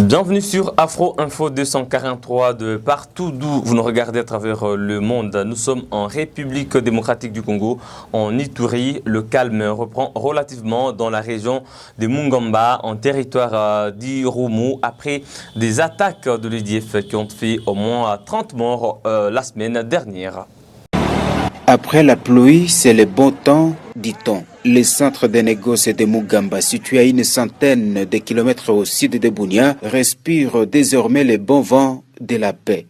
Bienvenue sur Afro Info 243 de partout d'où vous nous regardez à travers le monde. Nous sommes en République démocratique du Congo, en Ituri. Le calme reprend relativement dans la région de Mungamba, en territoire d'Irumu, après des attaques de l'EDF qui ont fait au moins 30 morts la semaine dernière. Après la pluie, c'est le bon temps, dit-on. Le centre de négoce de Mungamba, situé à une centaine de kilomètres au sud de Bunia, respire désormais le bon vent de la paix.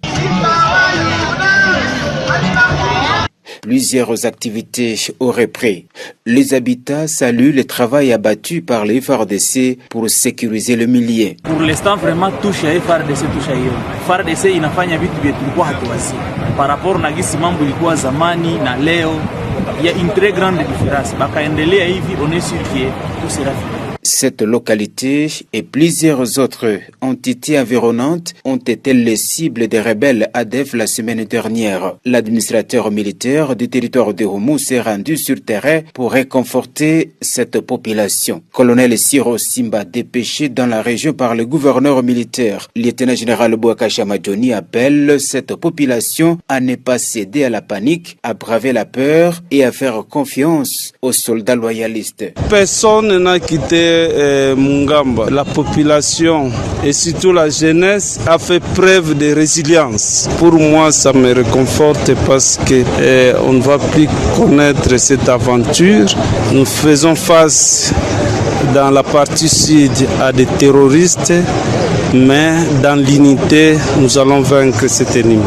Plusieurs activités auraient pris. Les habitants saluent le travail abattu par les FARDC pour sécuriser le milieu. Pour l'instant, vraiment, touche à FARDC, touche à hiyo. FARDC inafanya vitu vyetu tulikuwa hatuwasi. Par rapport na gisi mambo ilikuwa zamani na leo, il y a une très grande différence. Bakaendelea hivi, on est sûr que tout sera fini. Cette localité et plusieurs autres entités environnantes ont été les cibles des rebelles ADF la semaine dernière. L'administrateur militaire du territoire de Irumu s'est rendu sur terrain pour réconforter cette population. Colonel Siro Simba, dépêché dans la région par le gouverneur militaire, lieutenant-général Bouaka Madjoni, appelle cette population à ne pas céder à la panique, à braver la peur et à faire confiance aux soldats loyalistes. Personne n'a quitté Mungamba. La population et surtout la jeunesse a fait preuve de résilience. Pour moi, ça me réconforte parce que on ne va plus connaître cette aventure. Nous faisons face dans la partie sud à des terroristes, mais dans l'unité, nous allons vaincre cet ennemi.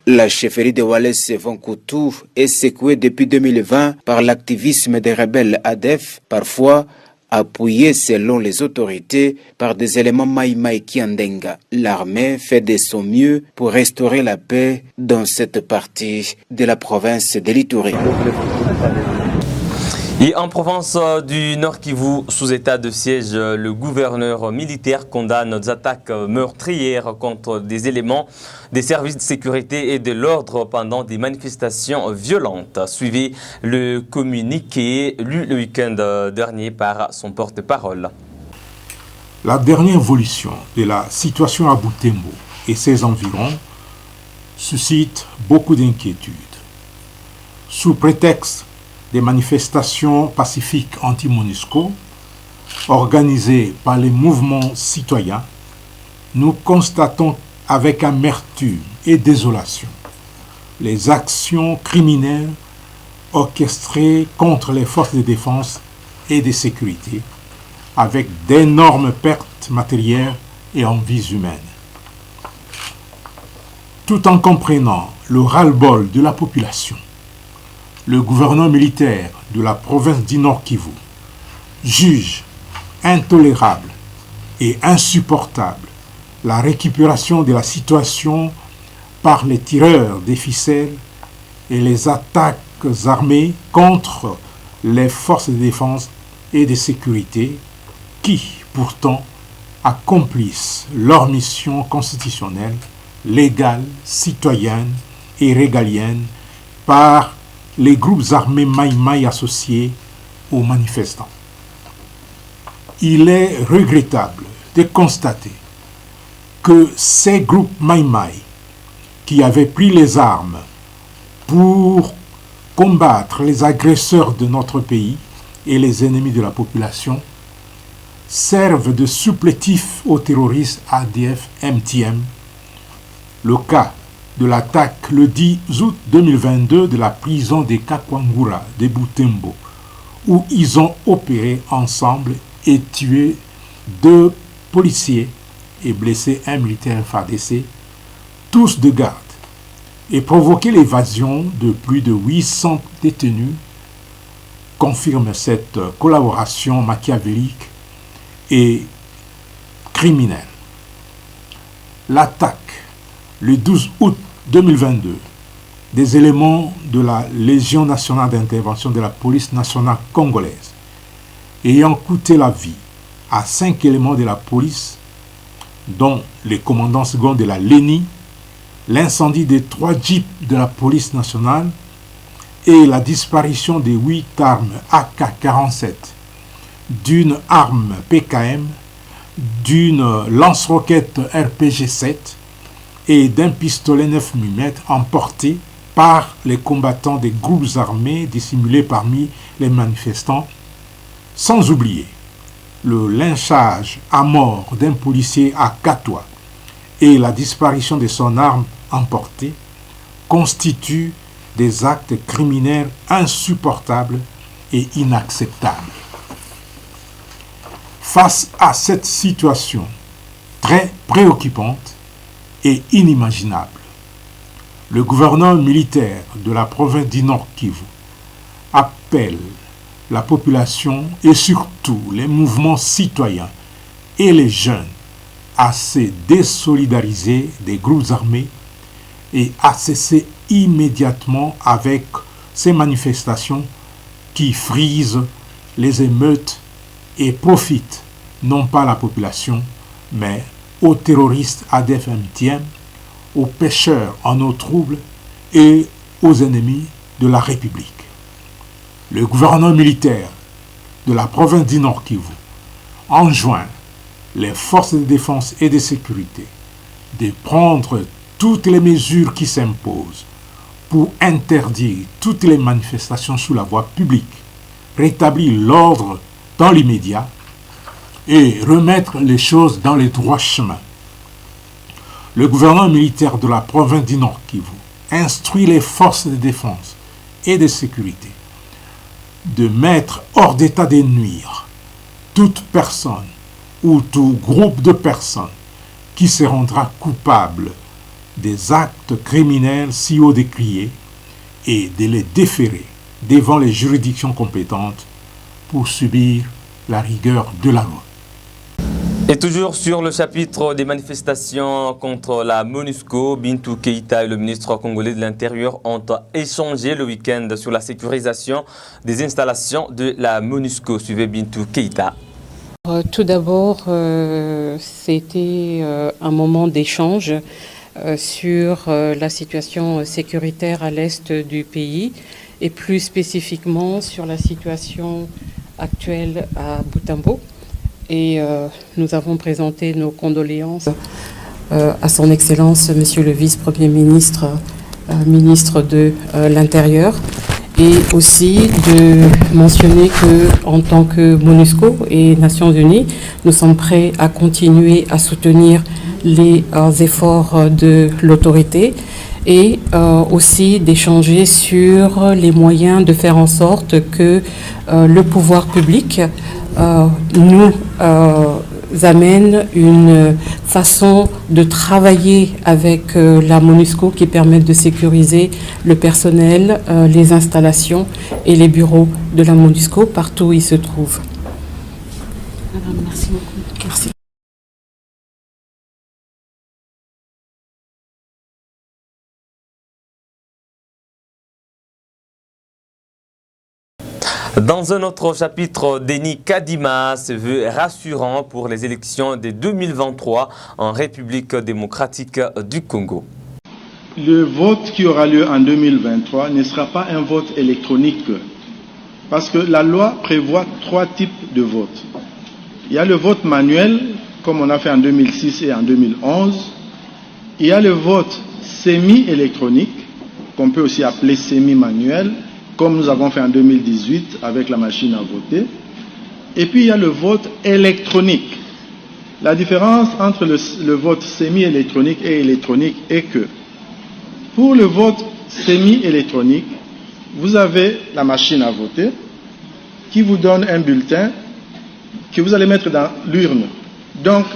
La chefferie de Wallace Vankoutou est secouée depuis 2020 par l'activisme des rebelles ADF, parfois appuyé selon les autorités par des éléments Maïmaï Kiandenga. L'armée fait de son mieux pour restaurer la paix dans cette partie de la province de l'Ituri. Et en province du Nord Kivu, sous état de siège, le gouverneur militaire condamne des attaques meurtrières contre des éléments des services de sécurité et de l'ordre pendant des manifestations violentes. Suivez le communiqué lu le week-end dernier par son porte-parole. La dernière évolution de la situation à Butembo et ses environs suscite beaucoup d'inquiétudes. Sous prétexte des manifestations pacifiques anti-MONUSCO organisées par les mouvements citoyens, nous constatons avec amertume et désolation les actions criminelles orchestrées contre les forces de défense et de sécurité avec d'énormes pertes matérielles et en vies humaines. Tout en comprenant le ras-le-bol de la population, le gouverneur militaire de la province du Nord Kivu juge intolérable et insupportable la récupération de la situation par les tireurs des ficelles et les attaques armées contre les forces de défense et de sécurité qui, pourtant, accomplissent leur mission constitutionnelle, légale, citoyenne et régalienne par les groupes armés Maïmaï associés aux manifestants. Il est regrettable de constater que ces groupes Maïmaï, qui avaient pris les armes pour combattre les agresseurs de notre pays et les ennemis de la population, servent de supplétifs aux terroristes ADF-MTM. Le cas de l'attaque le 10 août 2022 de la prison de Kakwangura de Butembo, où ils ont opéré ensemble et tué 2 policiers et blessé un militaire FARDC, tous de garde, et provoqué l'évasion de plus de 800 détenus, confirme cette collaboration machiavélique et criminelle. L'attaque le 12 août 2022, des éléments de la Légion nationale d'intervention de la police nationale congolaise ayant coûté la vie à 5 éléments de la police, dont les commandants seconds de la LENI, l'incendie des 3 jeeps de la police nationale et la disparition de 8 armes AK-47, d'une arme PKM, d'une lance-roquette RPG-7 et d'un pistolet 9 mm emporté par les combattants des groupes armés dissimulés parmi les manifestants, sans oublier le lynchage à mort d'un policier à Katoa et la disparition de son arme emportée, constituent des actes criminels insupportables et inacceptables. Face à cette situation très préoccupante et inimaginable, le gouverneur militaire de la province du Nord Kivu appelle la population et surtout les mouvements citoyens et les jeunes à se désolidariser des groupes armés et à cesser immédiatement avec ces manifestations qui frisent les émeutes et profitent non pas à la population, mais aux terroristes ADF MTM, aux pêcheurs en eau trouble et aux ennemis de la République. Le gouverneur militaire de la province du Nord Kivu enjoint les forces de défense et de sécurité de prendre toutes les mesures qui s'imposent pour interdire toutes les manifestations sous la voie publique, rétablir l'ordre dans l'immédiat et remettre les choses dans les droits chemins. Le gouverneur militaire de la province du Nord Kivu instruit les forces de défense et de sécurité de mettre hors d'état de nuire toute personne ou tout groupe de personnes qui se rendra coupable des actes criminels si haut décriés et de les déférer devant les juridictions compétentes pour subir la rigueur de la loi. Et toujours sur le chapitre des manifestations contre la MONUSCO, Bintou Keïta et le ministre congolais de l'Intérieur ont échangé le week-end sur la sécurisation des installations de la MONUSCO. Suivez Bintou Keïta. Tout d'abord, c'était un moment d'échange sur la situation sécuritaire à l'est du pays et plus spécifiquement sur la situation actuelle à Butembo. Et nous avons présenté nos condoléances à son Excellence, Monsieur le Vice-Premier ministre, ministre de l'Intérieur, et aussi de mentionner qu'en tant que MONUSCO et Nations Unies, nous sommes prêts à continuer à soutenir les efforts de l'autorité et aussi d'échanger sur les moyens de faire en sorte que le pouvoir public nous amène une façon de travailler avec la MONUSCO qui permette de sécuriser le personnel, les installations et les bureaux de la MONUSCO partout où ils se trouvent. Merci beaucoup. Merci. Dans un autre chapitre, Denis Kadima se veut rassurant pour les élections de 2023 en République démocratique du Congo. Le vote qui aura lieu en 2023 ne sera pas un vote électronique parce que la loi prévoit 3 types de votes. Il y a le vote manuel, comme on a fait en 2006 et en 2011. Il y a le vote semi-électronique, qu'on peut aussi appeler semi-manuel, comme nous avons fait en 2018 avec la machine à voter. Et puis il y a le vote électronique. La différence entre le vote semi-électronique et électronique est que pour le vote semi-électronique, vous avez la machine à voter qui vous donne un bulletin que vous allez mettre dans l'urne. Donc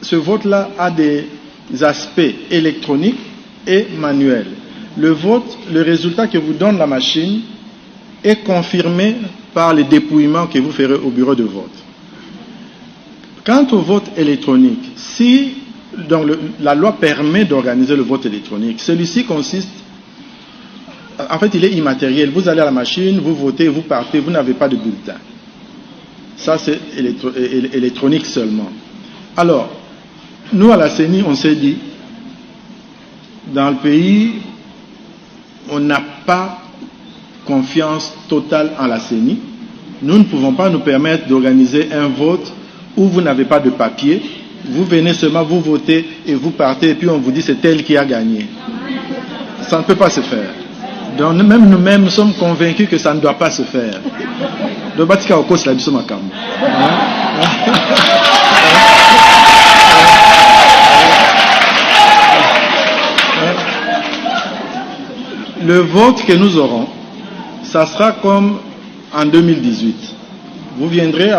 ce vote-là a des aspects électroniques et manuels. Le résultat que vous donne la machine est confirmé par le dépouillement que vous ferez au bureau de vote. Quant au vote électronique, la loi permet d'organiser le vote électronique. Celui-ci consiste, en fait, il est immatériel. Vous allez à la machine, vous votez, vous partez, vous n'avez pas de bulletin. Ça, c'est électronique seulement. Alors, nous, à la CENI, on s'est dit, dans le pays, on n'a pas confiance totale en la CENI. Nous ne pouvons pas nous permettre d'organiser un vote où vous n'avez pas de papier, vous venez seulement, vous votez et vous partez et puis on vous dit c'est elle qui a gagné. Ça ne peut pas se faire. Donc même nous-mêmes, nous sommes convaincus que ça ne doit pas se faire. Donc, le vote que nous aurons, ça sera comme en 2018. Vous viendrez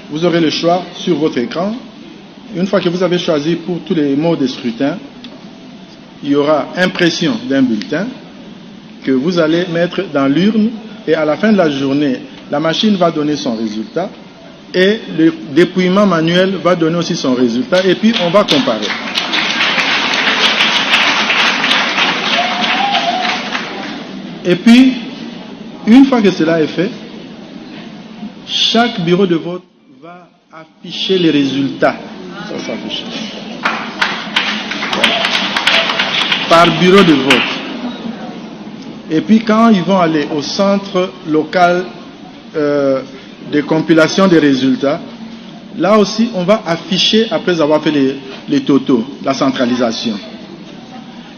vous aurez le choix sur votre écran. Une fois que vous avez choisi pour tous les modes de scrutin, il y aura impression d'un bulletin que vous allez mettre dans l'urne et à la fin de la journée, la machine va donner son résultat et le dépouillement manuel va donner aussi son résultat et puis on va comparer. Et puis, une fois que cela est fait, chaque bureau de vote va afficher les résultats. Ça s'affiche. Par bureau de vote. Et puis quand ils vont aller au centre local de compilation des résultats, là aussi on va afficher après avoir fait les totaux, la centralisation.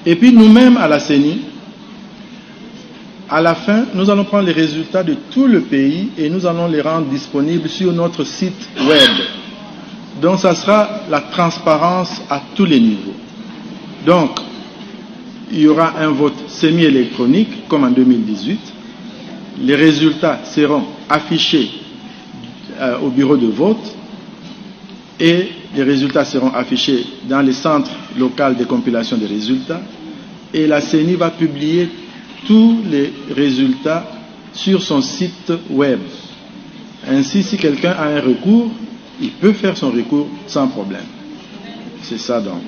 Et puis nous-mêmes à la CENI, à la fin, nous allons prendre les résultats de tout le pays et nous allons les rendre disponibles sur notre site web. Donc ça sera la transparence à tous les niveaux. Donc, il y aura un vote semi-électronique comme en 2018. Les résultats seront affichés au bureau de vote et les résultats seront affichés dans les centres locaux de compilation des résultats et la CENI va publier tous les résultats sur son site web. Ainsi, si quelqu'un a un recours, il peut faire son recours sans problème. C'est ça donc.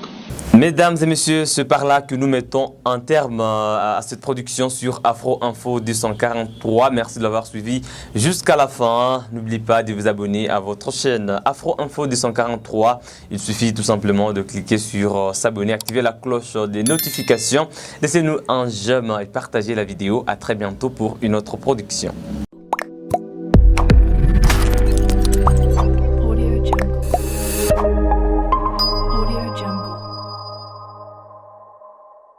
Mesdames et messieurs, c'est par là que nous mettons un terme à cette production sur Afro Info 243. Merci de l'avoir suivi jusqu'à la fin. N'oubliez pas de vous abonner à votre chaîne Afro Info 243. Il suffit tout simplement de cliquer sur s'abonner, activer la cloche des notifications. Laissez-nous un j'aime et partagez la vidéo. À très bientôt pour une autre production.